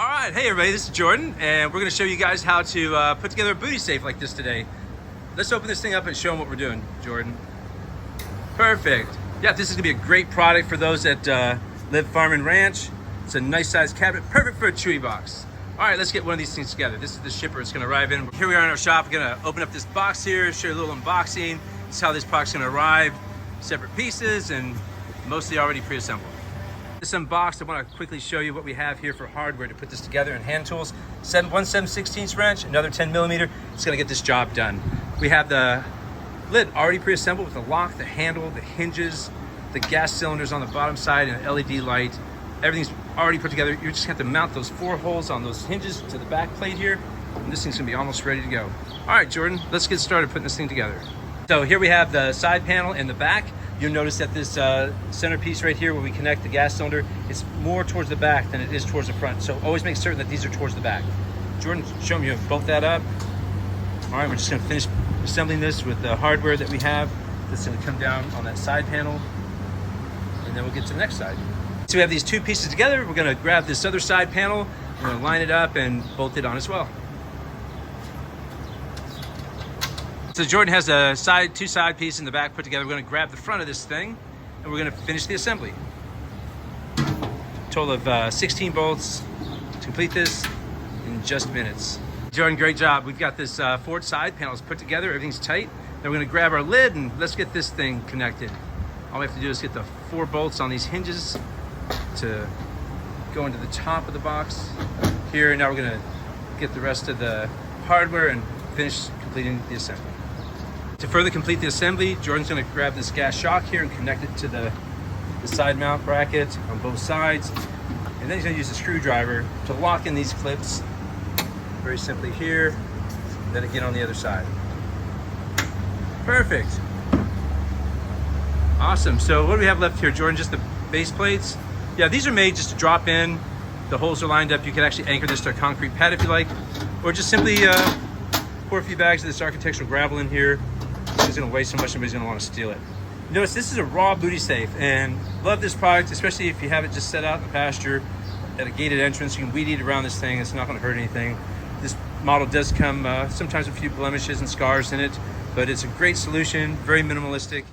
All right, hey everybody, this is Jordan, and we're gonna show you guys how to put together a booty safe like this today. Let's open this thing up and show them what we're doing, Jordan. Perfect. Yeah, this is gonna be a great product for those that live farm and ranch. It's a nice sized cabinet, perfect for a Chewy box. All right, let's get one of these things together. This is the shipper it's gonna arrive in. Here we are in our shop. We're gonna open up this box here, show you a little unboxing. This is how this product's gonna arrive. Separate pieces and mostly already pre-assembled. This unboxed, I want to quickly show you what we have here for hardware to put this together and hand tools. 1 7/16 wrench, another 10 millimeter. It's going to get this job done. We have the lid already pre-assembled with the lock, the handle, the hinges, the gas cylinders on the bottom side, and an LED light. Everything's already put together. You just have to mount those 4 holes on those hinges to the back plate here, and this thing's going to be almost ready to go. All right, Jordan, let's get started putting this thing together. So here we have the side panel and the back. You'll notice that this center piece right here where we connect the gas cylinder, it's more towards the back than it is towards the front. So always make certain that these are towards the back. Jordan, show me you bolt that up. All right, we're just gonna finish assembling this with the hardware that we have. This is gonna come down on that side panel, and then we'll get to the next side. So we have these 2 pieces together. We're gonna grab this other side panel, we're gonna line it up and bolt it on as well. So Jordan has a 2 side pieces in the back put together. We're going to grab the front of this thing and we're going to finish the assembly. Total of 16 bolts to complete this in just minutes. Jordan, great job. We've got this forward side panels put together. Everything's tight. Then we're going to grab our lid and let's get this thing connected. All we have to do is get the 4 bolts on these hinges to go into the top of the box here. And now we're going to get the rest of the hardware and finish completing the assembly. To further complete the assembly, Jordan's going to grab this gas shock here and connect it to the side mount bracket on both sides. And then he's going to use a screwdriver to lock in these clips very simply here, and then again on the other side. Perfect. Awesome. So what do we have left here, Jordan? Just the base plates? Yeah, these are made just to drop in. The holes are lined up. You can actually anchor this to a concrete pad if you like, or just simply pour a few bags of this architectural gravel in here. It's going to weigh so much nobody's going to want to steal it. Notice this is a raw booty safe, and love this product, especially if you have it just set out in the pasture at a gated entrance. You can weed eat around this thing. It's not going to hurt anything. This model does come sometimes with a few blemishes and scars in it, but it's a great solution, very minimalistic.